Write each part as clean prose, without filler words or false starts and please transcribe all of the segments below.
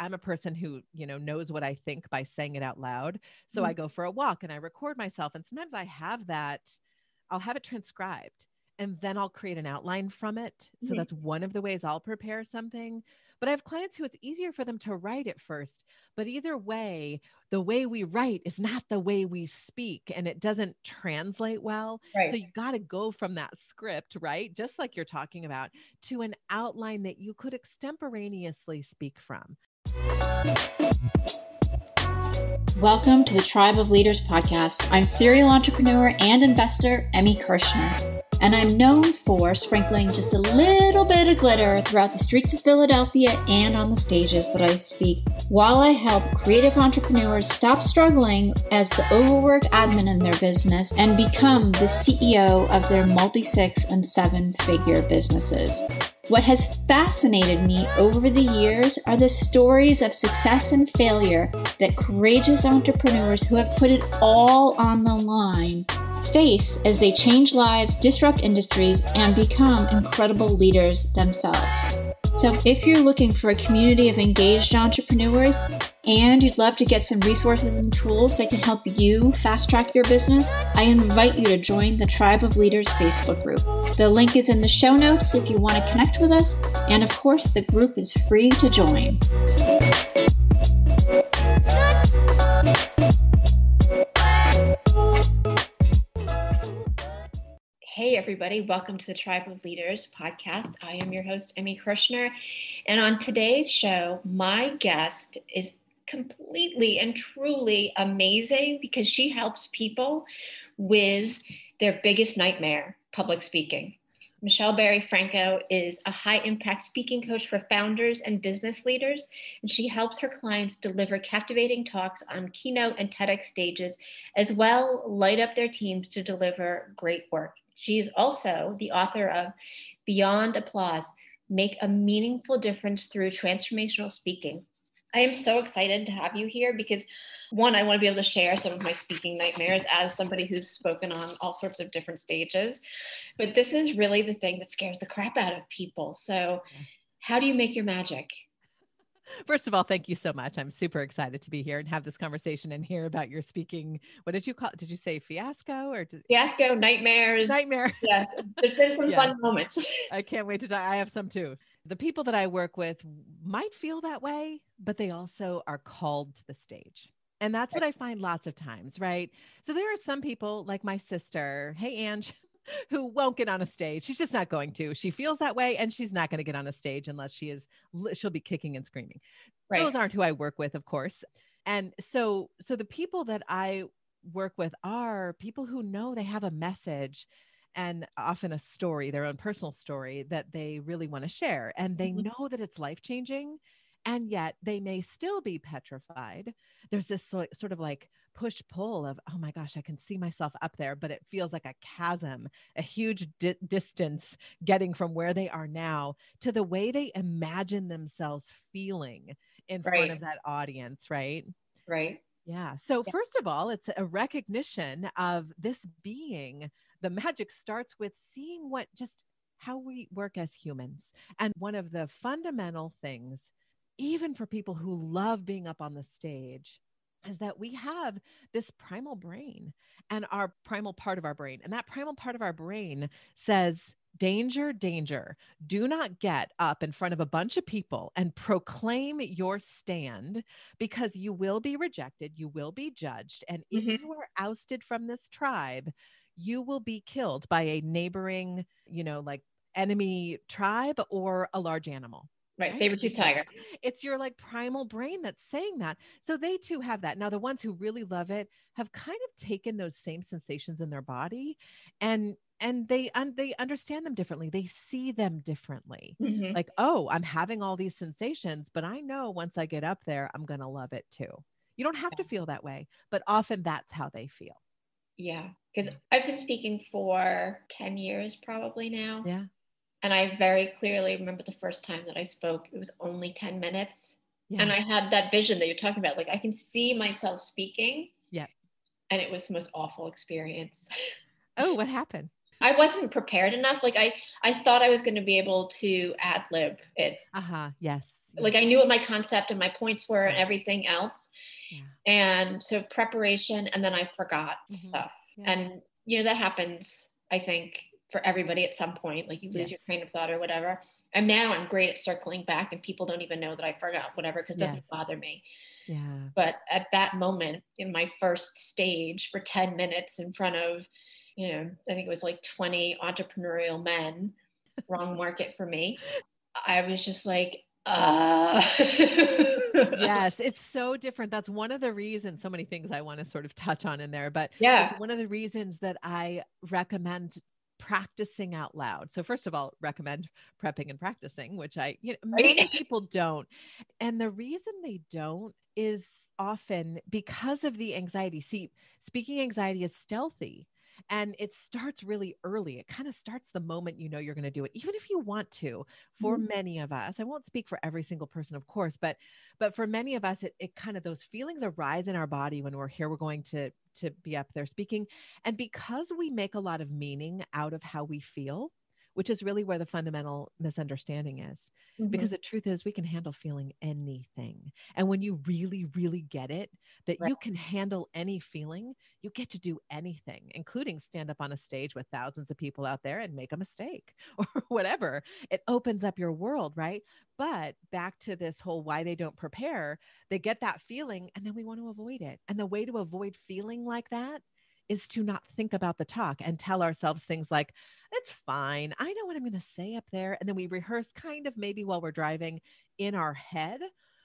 I'm a person who, knows what I think by saying it out loud. So I go for a walk and I record myself. And sometimes I'll have it transcribed and then I'll create an outline from it. So that's one of the ways I'll prepare something. But I have clients who it's easier for them to write it first. But either way, the way we write is not the way we speak, and it doesn't translate well. Right. So you got to go from that script, right? Just like you're talking about, to an outline that you could extemporaneously speak from. Welcome to the Tribe of Leaders podcast. I'm serial entrepreneur and investor Emmy Kirshner, and I'm known for sprinkling just a little bit of glitter throughout the streets of Philadelphia and on the stages that I speak, while I help creative entrepreneurs stop struggling as the overworked admin in their business and become the CEO of their multi-6 and 7-figure businesses. What has fascinated me over the years are the stories of success and failure that courageous entrepreneurs who have put it all on the line face as they change lives, disrupt industries, and become incredible leaders themselves. So if you're looking for a community of engaged entrepreneurs and you'd love to get some resources and tools that can help you fast track your business, I invite you to join the Tribe of Leaders Facebook group. The link is in the show notes if you want to connect with us. And of course, the group is free to join. Hey everybody, welcome to the Tribe of Leaders podcast. I am your host, Emmy Kirshner. And on today's show, my guest is completely and truly amazing because she helps people with their biggest nightmare, public speaking. Michelle Barry Franco is a high-impact speaking coach for founders and business leaders, and she helps her clients deliver captivating talks on keynote and TEDx stages, as well light up their teams to deliver great work. She is also the author of Beyond Applause, Make a Meaningful Difference Through Transformational Speaking. I am so excited to have you here because, one, I want to be able to share some of my speaking nightmares as somebody who's spoken on all sorts of different stages. But this is really the thing that scares the crap out of people. So how do you make your magic? First of all, thank you so much. I'm super excited to be here and have this conversation and hear about your speaking. What did you call it? Did you say fiasco or fiasco, nightmares? Nightmare. Yeah, there's been some fun moments. I can't wait to die. I have some too. The people that I work with might feel that way, but they also are called to the stage. And that's what I find lots of times, right? So there are some people like my sister, hey, Ange, who won't get on a stage. She's just not going to. She feels that way and she's not going to get on a stage unless she'll be kicking and screaming. Right. Those aren't who I work with, of course. And so the people that I work with are people who know they have a message and often a story, their own personal story that they really want to share. And they know that it's life-changing, and yet they may still be petrified. There's this sort of like push-pull of, oh my gosh, I can see myself up there, but it feels like a chasm, a huge distance getting from where they are now to the way they imagine themselves feeling in front of that audience, right? Right. Yeah. So first of all, it's a recognition of this being. The magic starts with seeing just how we work as humans. And one of the fundamental things, even for people who love being up on the stage, is that we have this primal brain and our primal part of our brain. And that primal part of our brain says, danger, danger. Do not get up in front of a bunch of people and proclaim your stand, because you will be rejected. You will be judged. And if you are ousted from this tribe, you will be killed by a neighboring, like enemy tribe or a large animal. Right. Saber-tooth tiger. It's your like primal brain that's saying that. So they too have that. Now, the ones who really love it have kind of taken those same sensations in their body and they understand them differently. They see them differently. Like, oh, I'm having all these sensations, but I know once I get up there, I'm going to love it too. You don't have to feel that way, but often that's how they feel. Yeah. Because I've been speaking for 10 years probably now. Yeah. And I very clearly remember the first time that I spoke, it was only 10 minutes. Yeah. And I had that vision that you're talking about. Like I can see myself speaking. Yeah. And it was the most awful experience. Oh, what happened? I wasn't prepared enough. Like I thought I was going to be able to ad lib it. Yes. Like I knew what my concept and my points were and everything else. Yeah. And so preparation, and then I forgot stuff. Yeah. And, that happens, I think, for everybody at some point, like you lose your train of thought or whatever. And now I'm great at circling back and people don't even know that I forgot whatever, because it doesn't bother me. Yeah. But at that moment in my first stage for 10 minutes in front of, I think it was like 20 entrepreneurial men, wrong market for me. I was just like, Yes, it's so different. That's one of the reasons, so many things I want to sort of touch on in there, but it's one of the reasons that I recommend practicing out loud. So first of all, recommend prepping and practicing, which many people don't. And the reason they don't is often because of the anxiety. See, speaking anxiety is stealthy. And it starts really early. It kind of starts the moment you're going to do it, even if you want to. For many of us, I won't speak for every single person, of course, but for many of us, it kind of, those feelings arise in our body when we're here. We're going to be up there speaking. And because we make a lot of meaning out of how we feel, which is really where the fundamental misunderstanding is. Because the truth is we can handle feeling anything. And when you really, really get it, that you can handle any feeling, you get to do anything, including stand up on a stage with thousands of people out there and make a mistake or whatever. It opens up your world, right? But back to this whole why they don't prepare, they get that feeling and then we want to avoid it. And the way to avoid feeling like that is to not think about the talk and tell ourselves things like, it's fine. I know what I'm going to say up there. And then we rehearse kind of maybe while we're driving in our head.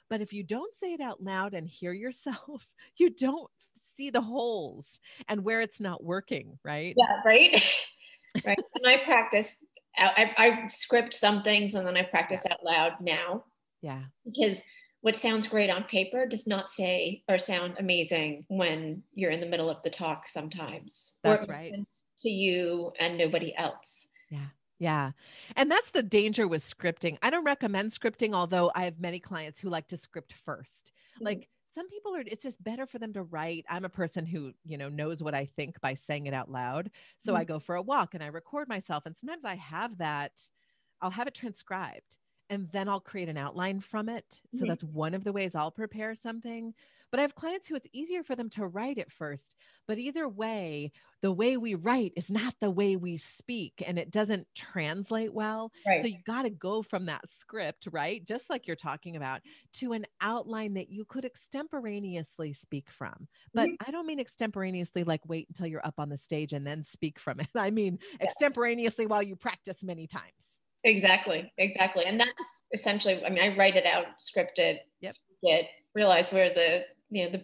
But if you don't say it out loud and hear yourself, you don't see the holes and where it's not working, right? Yeah, right. Right. And I practice, I script some things and then I practice out loud now. Yeah. Because what sounds great on paper does not say or sound amazing when you're in the middle of the talk sometimes. That's or right. To you and nobody else. Yeah. Yeah. And that's the danger with scripting. I don't recommend scripting, although I have many clients who like to script first. Like some people it's just better for them to write. I'm a person who, knows what I think by saying it out loud. So I go for a walk and I record myself. And sometimes I'll have it transcribed. And then I'll create an outline from it. So that's one of the ways I'll prepare something. But I have clients who it's easier for them to write it first. But either way, the way we write is not the way we speak and it doesn't translate well. Right. So you got to go from that script, right? Just like you're talking about, to an outline that you could extemporaneously speak from. But I don't mean extemporaneously like wait until you're up on the stage and then speak from it. I mean extemporaneously while you practice many times. Exactly. And that's essentially, I write it out, script it, speak it, realize where the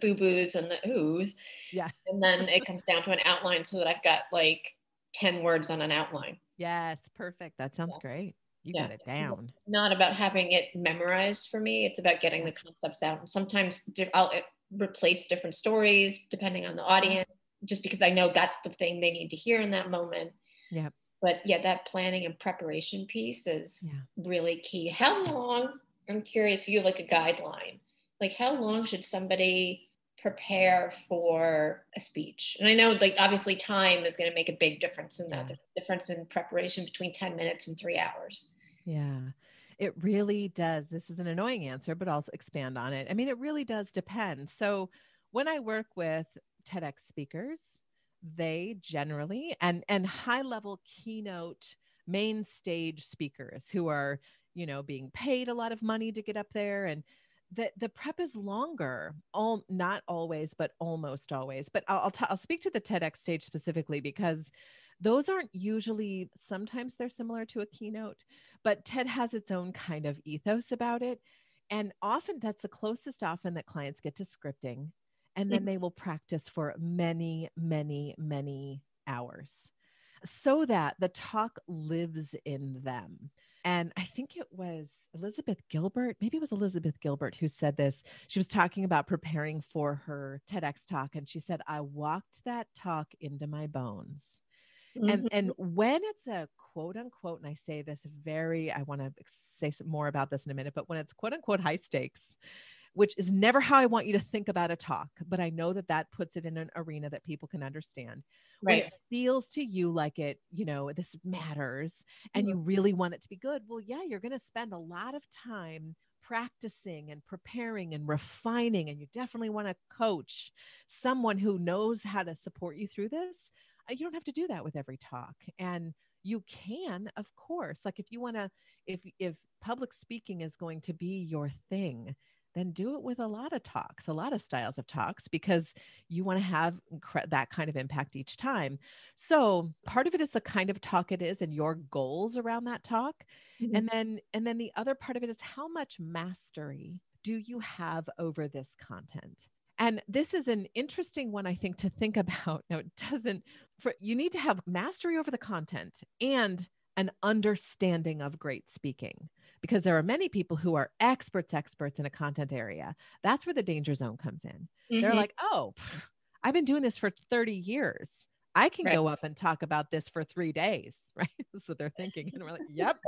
boo-boos and the oohs. Yeah. And then it comes down to an outline so that I've got like 10 words on an outline. Yes. Perfect. That sounds great. You got it down. It's not about having it memorized for me. It's about getting the concepts out. And sometimes I'll replace different stories depending on the audience, just because I know that's the thing they need to hear in that moment. Yeah. But that planning and preparation piece is really key. How long, I'm curious if you have like a guideline, like how long should somebody prepare for a speech? And I know like obviously time is going to make a big difference in that. There's a difference in preparation between 10 minutes and 3 hours. Yeah, it really does. This is an annoying answer, but I'll expand on it. I mean, it really does depend. So when I work with TEDx speakers, they generally, and high level keynote main stage speakers who are, being paid a lot of money to get up there, and the prep is longer, not always, but almost always. But I'll speak to the TEDx stage specifically because those aren't usually, sometimes they're similar to a keynote, but TED has its own kind of ethos about it. And often that's the closest often that clients get to scripting. And then they will practice for many, many, many hours so that the talk lives in them. And I think it was Elizabeth Gilbert, maybe it was Elizabeth Gilbert who said this. She was talking about preparing for her TEDx talk. And she said, I walked that talk into my bones. And when it's a quote unquote, and I say this I want to say some more about this in a minute, but when it's quote unquote high stakes, which is never how I want you to think about a talk, but I know that puts it in an arena that people can understand. When it feels to you like it, this matters and you really want it to be good. Well, yeah, you're going to spend a lot of time practicing and preparing and refining, and you definitely want to coach someone who knows how to support you through this, you don't have to do that with every talk. And you can, of course, like if you want to, if public speaking is going to be your thing, then do it with a lot of talks, a lot of styles of talks, because you want to have that kind of impact each time. So part of it is the kind of talk it is and your goals around that talk. And then the other part of it is how much mastery do you have over this content? And this is an interesting one, I think, to think about. Now, you need to have mastery over the content and an understanding of great speaking, because there are many people who are experts in a content area. That's where the danger zone comes in. They're like, oh, I've been doing this for 30 years. I can go up and talk about this for 3 days, right? That's what they're thinking. And we're like, yep.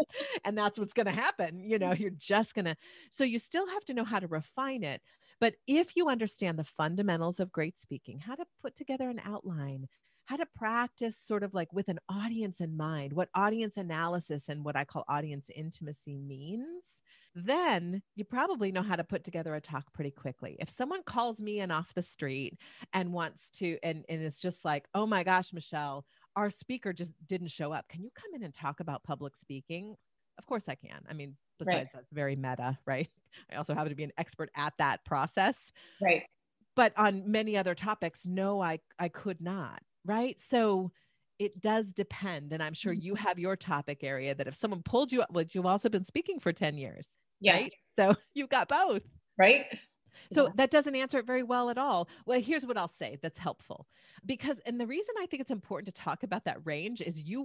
And that's what's going to happen. You're just going to, so you still have to know how to refine it. But if you understand the fundamentals of great speaking, how to put together an outline, how to practice sort of like with an audience in mind, what audience analysis and what I call audience intimacy means, then you probably know how to put together a talk pretty quickly. If someone calls me in off the street and wants to, and it's just like, oh my gosh, Michelle, our speaker just didn't show up. Can you come in and talk about public speaking? Of course I can. I mean, besides that's very meta, right? I also happen to be an expert at that process. Right. But on many other topics, no, I could not. Right. So it does depend. And I'm sure you have your topic area that if someone pulled you up, well, you've also been speaking for 10 years. Yeah. Right. So you've got both. Right. So that doesn't answer it very well at all. Well, here's what I'll say that's helpful, because, and the reason I think it's important to talk about that range is you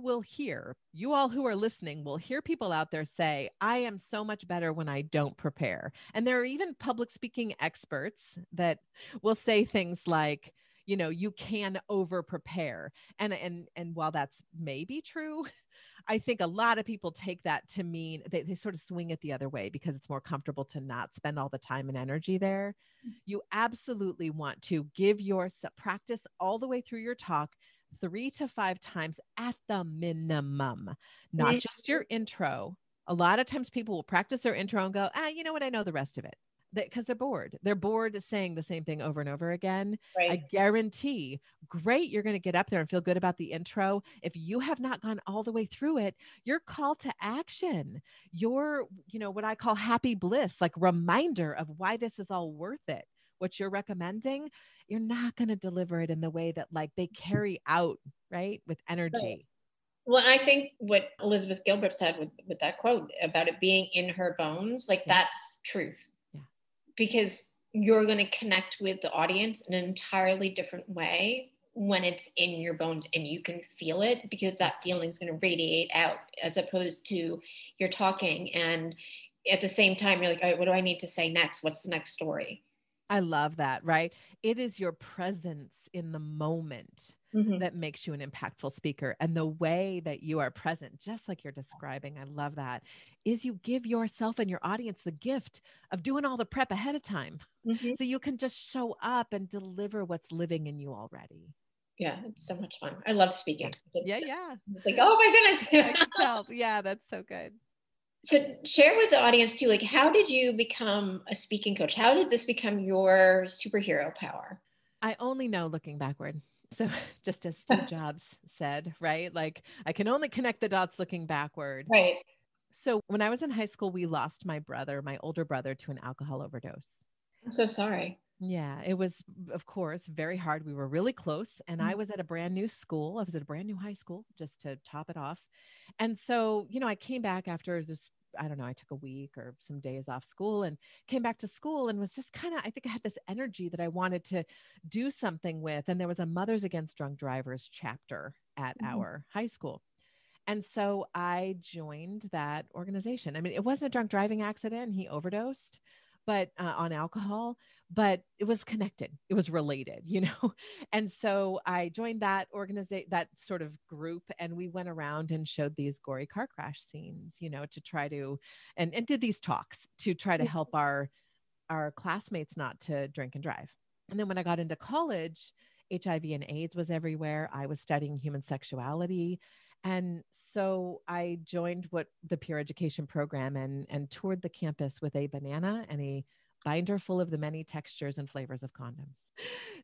all who are listening will hear people out there say, I am so much better when I don't prepare. And there are even public speaking experts that will say things like, you can over prepare. And while that's maybe true, I think a lot of people take that to mean they sort of swing it the other way because it's more comfortable to not spend all the time and energy there. You absolutely want to give yourself practice all the way through your talk 3 to 5 times at the minimum, not just your intro. A lot of times people will practice their intro and go, you know what? I know the rest of it. Because they're bored. They're bored of saying the same thing over and over again. Right. I guarantee, great, you're going to get up there and feel good about the intro. If you have not gone all the way through it, your call to action, your, what I call happy bliss, like reminder of why this is all worth it, what you're recommending, you're not going to deliver it in the way that like they carry out, right, with energy. Right. Well, I think what Elizabeth Gilbert said with that quote about it being in her bones, like that's truth. Because you're going to connect with the audience in an entirely different way when it's in your bones and you can feel it, because that feeling is going to radiate out, as opposed to you're talking and at the same time you're like, all right, what do I need to say next? What's the next story? I love that, right? It is your presence in the moment that makes you an impactful speaker. And the way that you are present, just like you're describing, I love that, is you give yourself and your audience the gift of doing all the prep ahead of time. So you can just show up and deliver what's living in you already. Yeah, it's so much fun. I love speaking. Yeah. It's like, oh my goodness. I can tell. Yeah, that's so good. So share with the audience too, like, how did you become a speaking coach? How did this become your superhero power? I only know looking backward. So just as Steve Jobs said, right? Like I can only connect the dots looking backward. Right. So when I was in high school, we lost my older brother, to an alcohol overdose. I'm so sorry. Yeah, it was, of course, very hard. We were really close, and I was at a brand new school. I was at a brand new high school, just to top it off. And so, I came back after this, I don't know, I took a week or some days off school and came back to school and was just kind of, I think I had this energy that I wanted to do something with. And there was a Mothers Against Drunk Drivers chapter at our high school. And so I joined that organization. I mean, it wasn't a drunk driving accident. He overdosed, but on alcohol, but it was connected. It was related, And so I joined that organization, that sort of group, and we went around and showed these gory car crash scenes, to try to, and did these talks to try to help our classmates not to drink and drive. And then when I got into college, HIV and AIDS was everywhere. I was studying human sexuality. And so I joined the peer education program and toured the campus with a banana and a binder full of the many textures and flavors of condoms.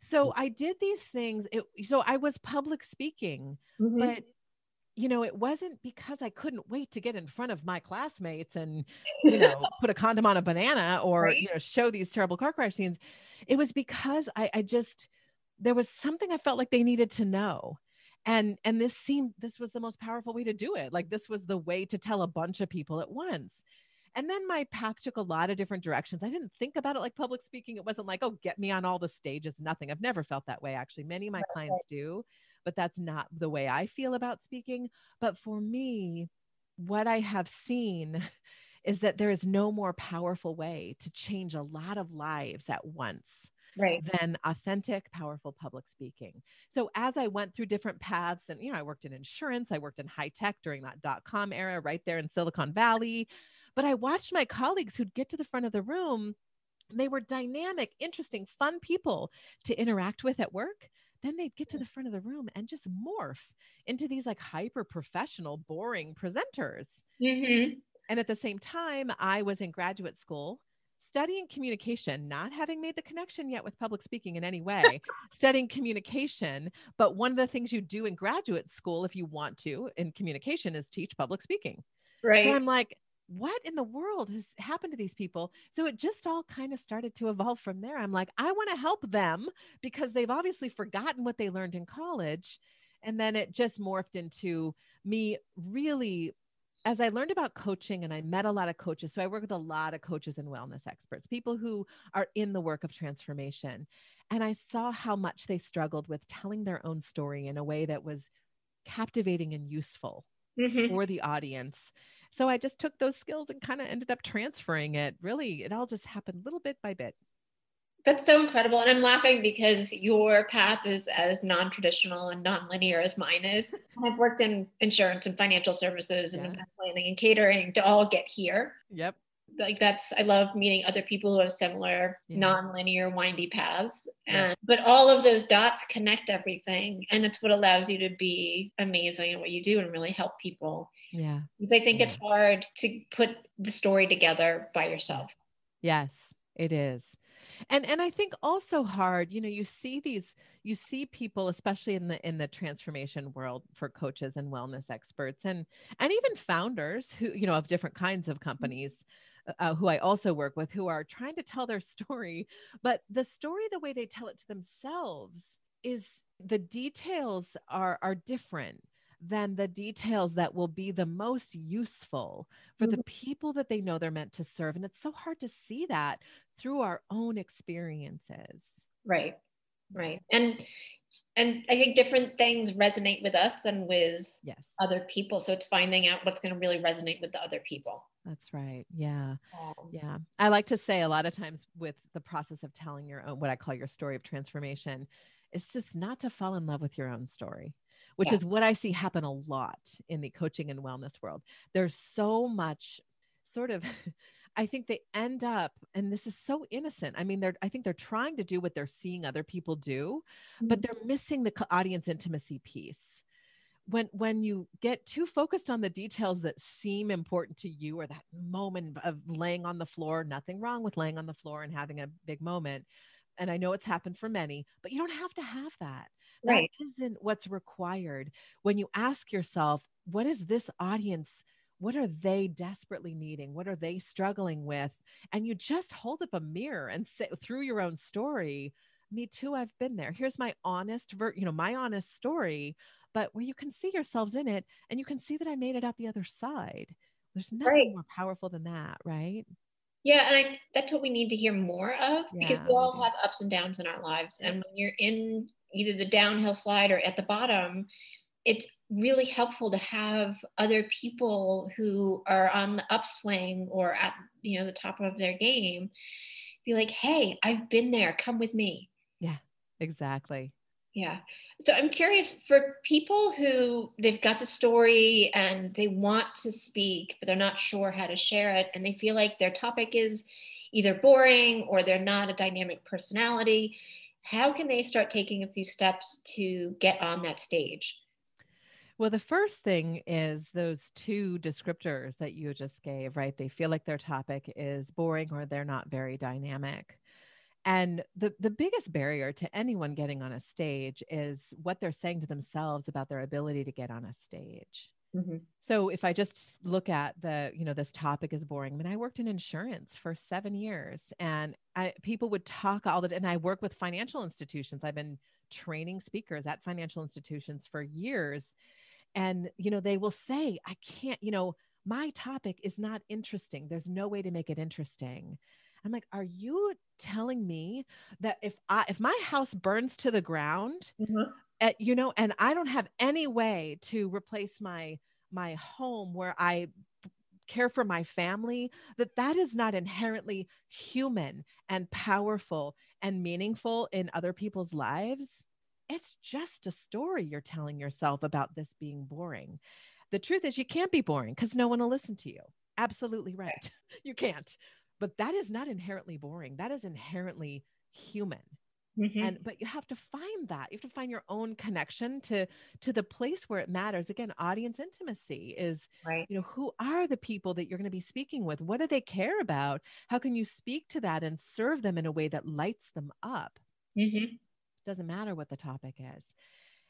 So I did these things. So I was public speaking, but it wasn't because I couldn't wait to get in front of my classmates and, put a condom on a banana or, Right. Show these terrible car crash scenes. It was because there was something I felt like they needed to know. And this was the most powerful way to do it. Like this was the way to tell a bunch of people at once. And then my path took a lot of different directions. I didn't think about it like public speaking. It wasn't like, oh, get me on all the stages. Nothing. I've never felt that way. Actually, many of my clients do, but that's not the way I feel about speaking. But for me, what I have seen is that there is no more powerful way to change a lot of lives at once than authentic, powerful public speaking. So as I went through different paths and, I worked in insurance, I worked in high tech during that .com era right there in Silicon Valley. But I watched my colleagues who'd get to the front of the room. They were dynamic, interesting, fun people to interact with at work. Then they'd get to the front of the room and just morph into these like hyper professional, boring presenters. And at the same time, I was in graduate school studying communication, not having made the connection yet with public speaking in any way, studying communication. But one of the things you do in graduate school, if you want to, in communication, is teach public speaking. Right. So I'm like, what in the world has happened to these people? So it just all kind of started to evolve from there. I'm like, I want to help them because they've obviously forgotten what they learned in college. And then it just morphed into me really, as I learned about coaching and I met a lot of coaches. So I work with a lot of coaches and wellness experts, people who are in the work of transformation. And I saw how much they struggled with telling their own story in a way that was captivating and useful for the audience. So I just took those skills and kind of ended up transferring it. Really, it all just happened little bit by bit. That's so incredible. And I'm laughing because your path is as non-traditional and non-linear as mine is. I've worked in insurance and financial services and event planning and catering to all get here. Yep. Like I love meeting other people who have similar non-linear windy paths. But all of those dots connect everything. And that's what allows you to be amazing at what you do and really help people. Yeah. Because I think it's hard to put the story together by yourself. Yes, it is. And I think also hard, you see people, especially in the transformation world for coaches and wellness experts and even founders who, of different kinds of companies, who I also work with, who are trying to tell their story, but the story, the way they tell it to themselves is the details are different than the details that will be the most useful for the people that they know they're meant to serve. And it's so hard to see that through our own experiences. Right. And I think different things resonate with us than with other people. So it's finding out what's going to really resonate with the other people. That's right. Yeah. Yeah. I like to say a lot of times with the process of telling your own, what I call your story of transformation, it's just not to fall in love with your own story, which is what I see happen a lot in the coaching and wellness world. There's so much sort of, I think they end up, and this is so innocent. I mean, I think they're trying to do what they're seeing other people do, but they're missing the audience intimacy piece. When you get too focused on the details that seem important to you, or that moment of laying on the floor, nothing wrong with laying on the floor and having a big moment. And I know it's happened for many, but you don't have to have that. That isn't what's required. When you ask yourself, what is this audience? What are they desperately needing? What are they struggling with? And you just hold up a mirror and say through your own story, me too, I've been there. Here's my honest, my honest story, but where you can see yourselves in it and you can see that I made it out the other side. There's nothing more powerful than that, right? Yeah. And that's what we need to hear more of, because we all have ups and downs in our lives. And when you're in either the downhill slide or at the bottom, it's really helpful to have other people who are on the upswing or at, the top of their game be like, hey, I've been there. Come with me. Yeah, exactly. Yeah. So I'm curious, for people who they've got the story and they want to speak, but they're not sure how to share it, and they feel like their topic is either boring or they're not a dynamic personality, how can they start taking a few steps to get on that stage? Well, the first thing is those two descriptors that you just gave, right? They feel like their topic is boring or they're not very dynamic. And the biggest barrier to anyone getting on a stage is what they're saying to themselves about their ability to get on a stage. Mm-hmm. So if I just look at this topic is boring. I mean, I worked in insurance for 7 years and people would talk all the time, and I work with financial institutions. I've been training speakers at financial institutions for years. And, they will say, I can't, my topic is not interesting. There's no way to make it interesting. I'm like, are you telling me that if my house burns to the ground, Mm-hmm. and I don't have any way to replace my home where I care for my family, that is not inherently human and powerful and meaningful in other people's lives? It's just a story you're telling yourself about this being boring. The truth is you can't be boring because no one will listen to you. Absolutely right. You can't. But that is not inherently boring. That is inherently human. Mm-hmm. But you have to find that. You have to find your own connection to the place where it matters. Again, audience intimacy is, Right. who are the people that you're going to be speaking with? What do they care about? How can you speak to that and serve them in a way that lights them up? Mm-hmm. Doesn't matter what the topic is.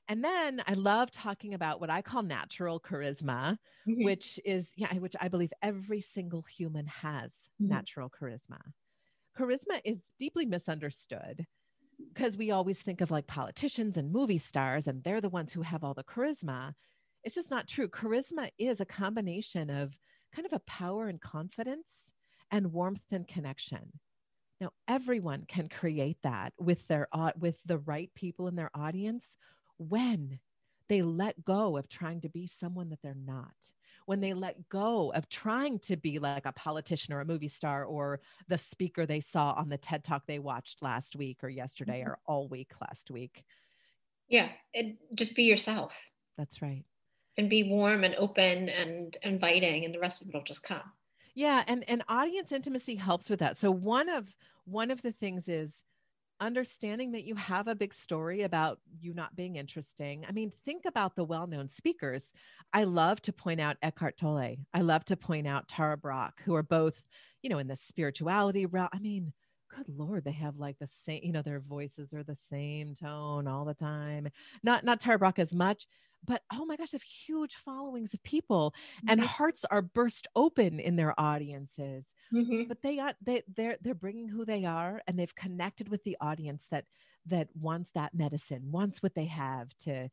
And then I love talking about what I call natural charisma, Mm-hmm. which I believe every single human has natural charisma. Charisma is deeply misunderstood because we always think of like politicians and movie stars, and they're the ones who have all the charisma. It's just not true. Charisma is a combination of kind of a power and confidence and warmth and connection. Now, everyone can create that with the right people in their audience when they let go of trying to be someone that they're not. When they let go of trying to be like a politician or a movie star or the speaker they saw on the TED Talk they watched last week or yesterday or all week last week. Yeah. Just be yourself. That's right. And be warm and open and inviting, and the rest of it will just come. Yeah. And audience intimacy helps with that. So one of the things is understanding that you have a big story about you not being interesting. I mean, think about the well-known speakers. I love to point out Eckhart Tolle. I love to point out Tara Brach, who are both, in the spirituality realm. I mean, good Lord, they have like the same, their voices are the same tone all the time. Not Tara Brach as much, but oh my gosh, they have huge followings of people and hearts are burst open in their audiences. Mm-hmm. But they're bringing who they are, and they've connected with the audience that wants that medicine, wants what they have to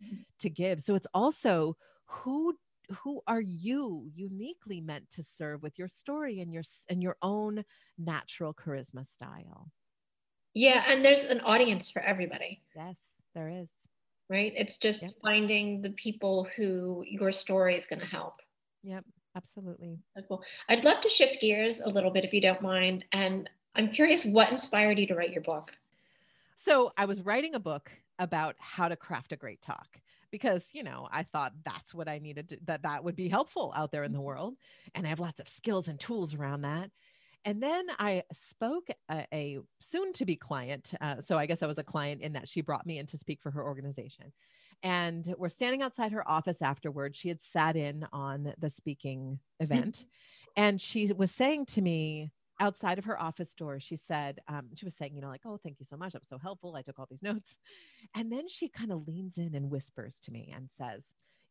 give. So it's also who are you uniquely meant to serve with your story and your own natural charisma style. Yeah, and there's an audience for everybody. Yes, there is. Right? It's just finding the people who your story is going to help. Yep. Absolutely. Cool. I'd love to shift gears a little bit if you don't mind. And I'm curious, what inspired you to write your book? So I was writing a book about how to craft a great talk because, I thought that's what I needed that would be helpful out there in the world. And I have lots of skills and tools around that. And then I spoke a soon-to-be client. So I guess I was a client in that she brought me in to speak for her organization. And we're standing outside her office afterwards. She had sat in on the speaking event. And she was saying to me outside of her office door, she said, she was saying, like, oh, thank you so much. That was so helpful. I took all these notes. And then she kind of leans in and whispers to me and says,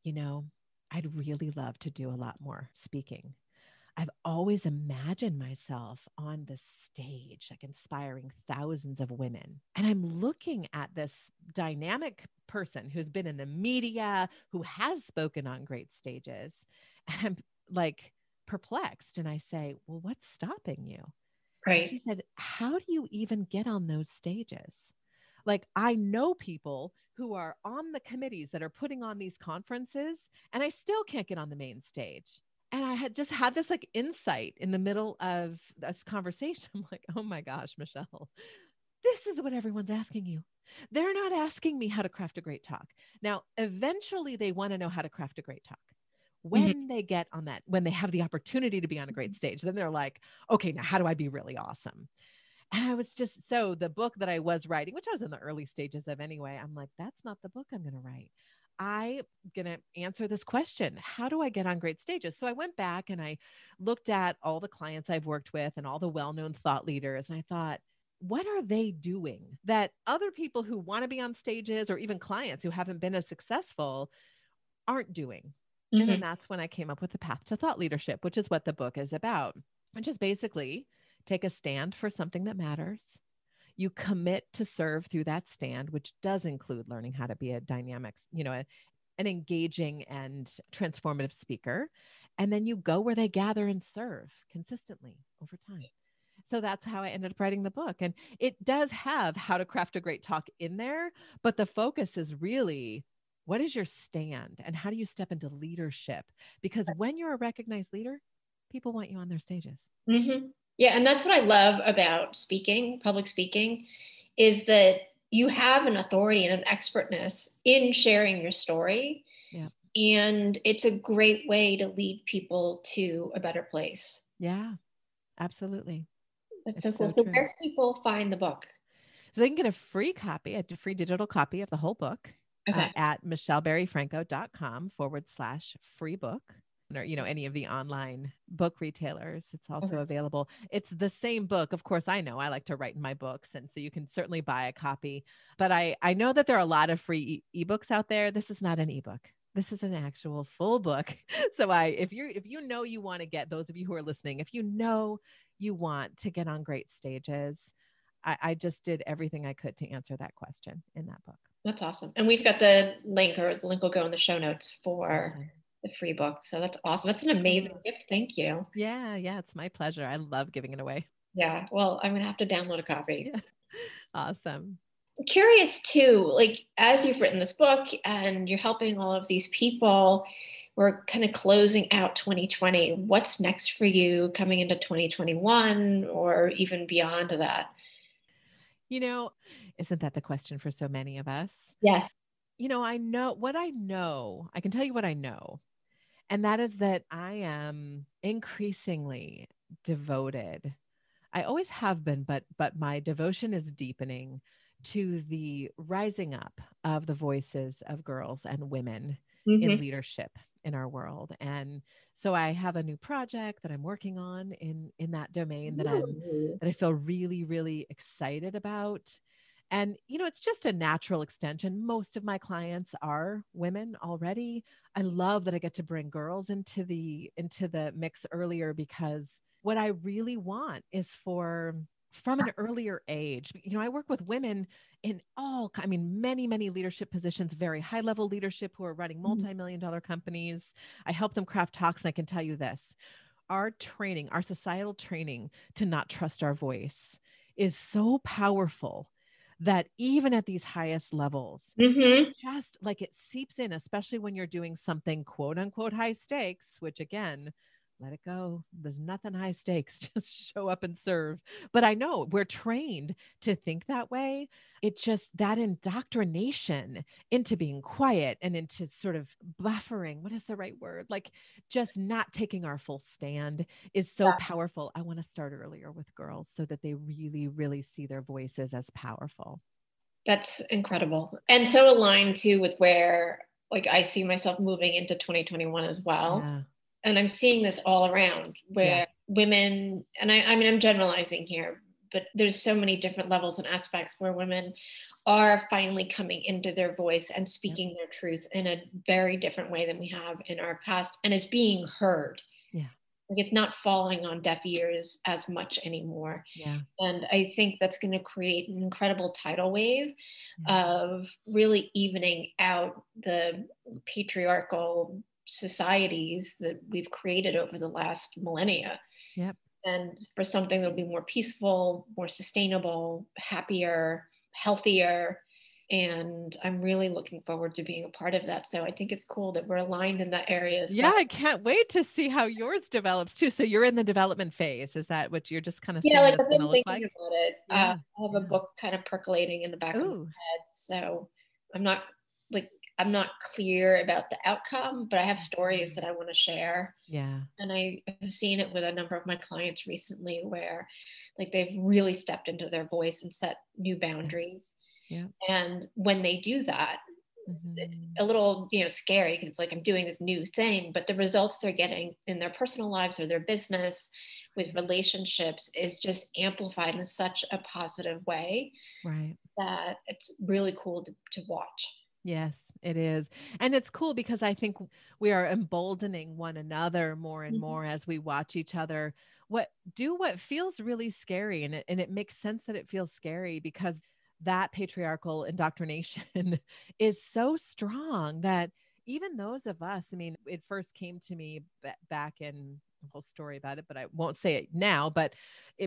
I'd really love to do a lot more speaking. I've always imagined myself on the stage, like inspiring thousands of women. And I'm looking at this dynamic person who's been in the media, who has spoken on great stages. And I'm like perplexed. And I say, well, what's stopping you? Right. And she said, how do you even get on those stages? Like, I know people who are on the committees that are putting on these conferences, and I still can't get on the main stage. And I had just had this like insight in the middle of this conversation. I'm like, oh my gosh, Michelle, this is what everyone's asking you. They're not asking me how to craft a great talk. Now, eventually they want to know how to craft a great talk. When they get on that, when they have the opportunity to be on a great stage, then they're like, okay, now how do I be really awesome? And I was just, so the book that I was writing, which I was in the early stages of anyway, I'm like, that's not the book I'm going to write. I'm going to answer this question. How do I get on great stages? So I went back and I looked at all the clients I've worked with and all the well-known thought leaders. And I thought, what are they doing that other people who want to be on stages, or even clients who haven't been as successful, aren't doing? And then that's when I came up with the Path to Thought Leadership, which is what the book is about, which is basically take a stand for something that matters. You commit to serve through that stand, which does include learning how to be a dynamic, an engaging and transformative speaker. And then you go where they gather and serve consistently over time. So that's how I ended up writing the book. And it does have how to craft a great talk in there, but the focus is really, what is your stand and how do you step into leadership? Because when you're a recognized leader, people want you on their stages. Mm-hmm. Yeah. And that's what I love about speaking, public speaking, is that you have an authority and an expertness in sharing your story. Yeah. And it's a great way to lead people to a better place. Yeah, absolutely. That's so cool. So where can people find the book? So they can get a free copy, a free digital copy of the whole book at michellebarryfranco.com/free book. Or, any of the online book retailers. It's also available. It's the same book. Of course, I know I like to write in my books. And so you can certainly buy a copy, but I know that there are a lot of free ebooks out there. This is not an ebook. This is an actual full book. So if you know, you want to get, those of you who are listening, if you know you want to get on great stages, I just did everything I could to answer that question in that book. That's awesome. And we've got the link, or the link will go in the show notes for the free book. So that's awesome. That's an amazing gift. Thank you. Yeah. It's my pleasure. I love giving it away. Yeah. Well, I'm going to have to download a copy. Yeah. Awesome. I'm curious too, like, as you've written this book and you're helping all of these people, we're kind of closing out 2020. What's next for you coming into 2021 or even beyond that? Isn't that the question for so many of us? Yes. I know what I know. I can tell you what I know. And that is that I am increasingly devoted. I always have been, but my devotion is deepening to the rising up of the voices of girls and women in leadership in our world. And so I have a new project that I'm working on in that domain that I feel really, really excited about. And, it's just a natural extension. Most of my clients are women already. I love that I get to bring girls into the mix earlier, because what I really want is from an earlier age. I work with women in many, many leadership positions, very high level leadership, who are running multi-million-dollar companies. I help them craft talks. And I can tell you this, our societal training to not trust our voice is so powerful that even at these highest levels, just like it seeps in, especially when you're doing something quote unquote high stakes, which again, let it go. There's nothing high stakes. Just show up and serve. But I know we're trained to think that way. It's just that indoctrination into being quiet and into sort of buffering. What is the right word? Like just not taking our full stand is so powerful. I want to start earlier with girls so that they really, really see their voices as powerful. That's incredible. And so aligned too with where, like, I see myself moving into 2021 as well. Yeah. And I'm seeing this all around where women, and I'm generalizing here, but there's so many different levels and aspects where women are finally coming into their voice and speaking their truth in a very different way than we have in our past. And it's being heard. Yeah. Like, it's not falling on deaf ears as much anymore. Yeah. And I think that's going to create an incredible tidal wave of really evening out the patriarchal societies that we've created over the last millennia. Yep. And for something that'll be more peaceful, more sustainable, happier, healthier. And I'm really looking forward to being a part of that. So I think it's cool that we're aligned in that area as well. I can't wait to see how yours develops too. So you're in the development phase. Is that what you're just kind of seeing? Like I've been thinking about it. Yeah. I have a book kind of percolating in the back of my head. So I'm not clear about the outcome, but I have stories that I want to share. Yeah. And I have seen it with a number of my clients recently where like they've really stepped into their voice and set new boundaries. Yeah. And when they do that, it's a little, scary because it's like, I'm doing this new thing, but the results they're getting in their personal lives or their business with relationships is just amplified in such a positive way, right, that it's really cool to watch. Yes, it is. And it's cool because I think we are emboldening one another more and more as we watch each other do what feels really scary. And it makes sense that it feels scary because that patriarchal indoctrination is so strong that even those of us, I mean, it first came to me back in a whole story about it, but I won't say it now, but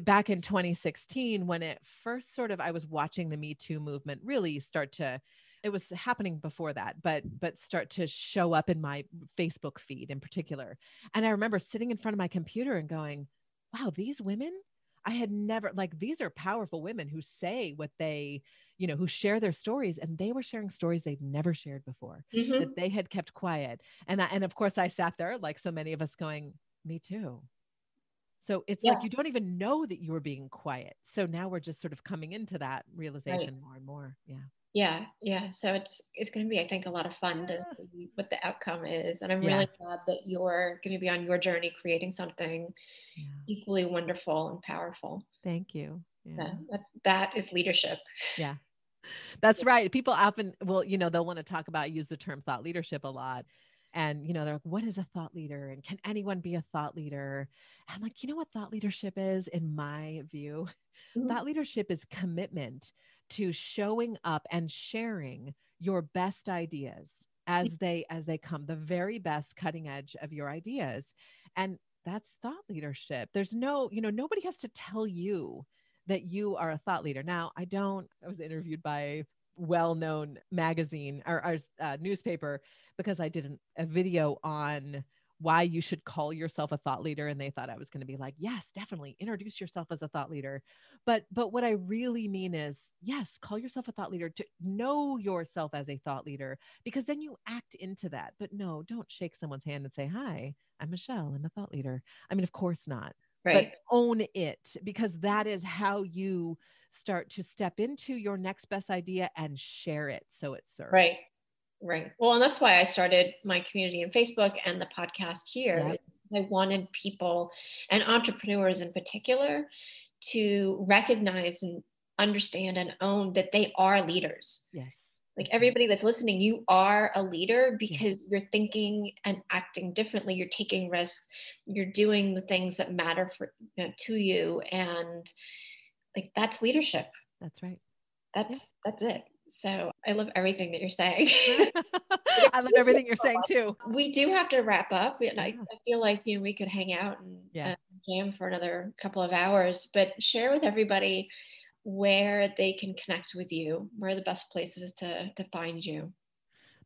back in 2016, when it first I was watching the Me Too movement really it was happening before that, but start to show up in my Facebook feed in particular. And I remember sitting in front of my computer and going, wow, these women, I had never, these are powerful women who say what they, who share their stories, and they were sharing stories they'd never shared before, that they had kept quiet. And of course I sat there like so many of us going, me too. So it's like, you don't even know that you were being quiet. So now we're just sort of coming into that realization more and more. Yeah. Yeah. So it's going to be, I think, a lot of fun to see what the outcome is. And I'm really glad that you're going to be on your journey, creating something equally wonderful and powerful. Thank you. Yeah. That is leadership. Yeah, that's right. People often they'll want to use the term thought leadership a lot. And, they're like, what is a thought leader? And can anyone be a thought leader? And I'm like, what thought leadership is, in my view? Thought leadership is commitment to showing up and sharing your best ideas as they come, the very best cutting edge of your ideas. And that's thought leadership. There's nobody has to tell you that you are a thought leader. Now, I was interviewed by a well-known magazine or newspaper because I did a video on why you should call yourself a thought leader. And they thought I was going to be like, yes, definitely introduce yourself as a thought leader. But what I really mean is, yes, call yourself a thought leader, to know yourself as a thought leader, because then you act into that. But no, don't shake someone's hand and say, hi, I'm Michelle, I'm a thought leader. I mean, of course not. Right. But own it, because that is how you start to step into your next best idea and share it so it serves. Right. Well, and that's why I started my community in Facebook and the podcast here. Yep. I wanted people, and entrepreneurs in particular, to recognize and understand and own that they are leaders. Yes. Like everybody that's listening, you are a leader because you're thinking and acting differently. You're taking risks. You're doing the things that matter to you. And that's leadership. That's right. That's it. So I love everything that you're saying. I love everything you're saying too. We do have to wrap up. And I feel like, we could hang out and jam for another couple of hours, but share with everybody where they can connect with you, where are the best places to find you.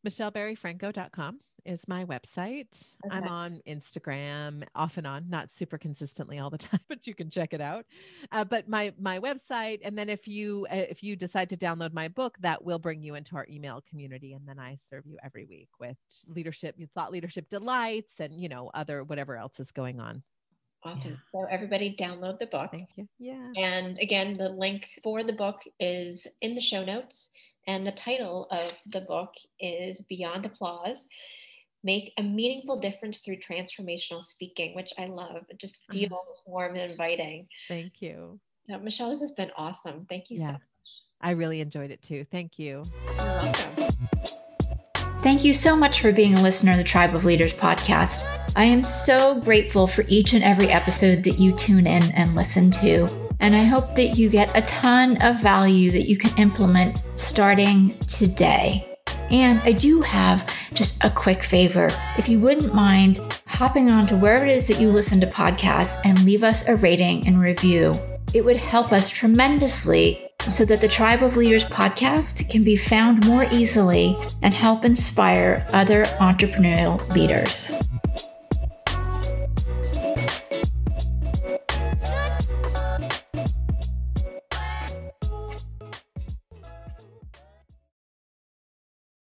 MichelleBarryFranco.com is my website. Okay. I'm on Instagram off and on, not super consistently all the time, but you can check it out. But my website, and then if you decide to download my book, that will bring you into our email community, and then I serve you every week with thought leadership delights, and other whatever else is going on. Awesome. So everybody download the book. Thank you. Yeah. And again, the link for the book is in the show notes. And the title of the book is Beyond Applause, Make a Meaningful Difference Through Transformational Speaking, which I love. It just feels warm and inviting. Thank you. Now, Michelle, this has been awesome. Thank you so much. I really enjoyed it too. Thank you. You're welcome. Thank you so much for being a listener of the Tribe of Leaders podcast. I am so grateful for each and every episode that you tune in and listen to. And I hope that you get a ton of value that you can implement starting today. And I do have just a quick favor. If you wouldn't mind hopping on to wherever it is that you listen to podcasts and leave us a rating and review, it would help us tremendously so that the Tribe of Leaders podcast can be found more easily and help inspire other entrepreneurial leaders.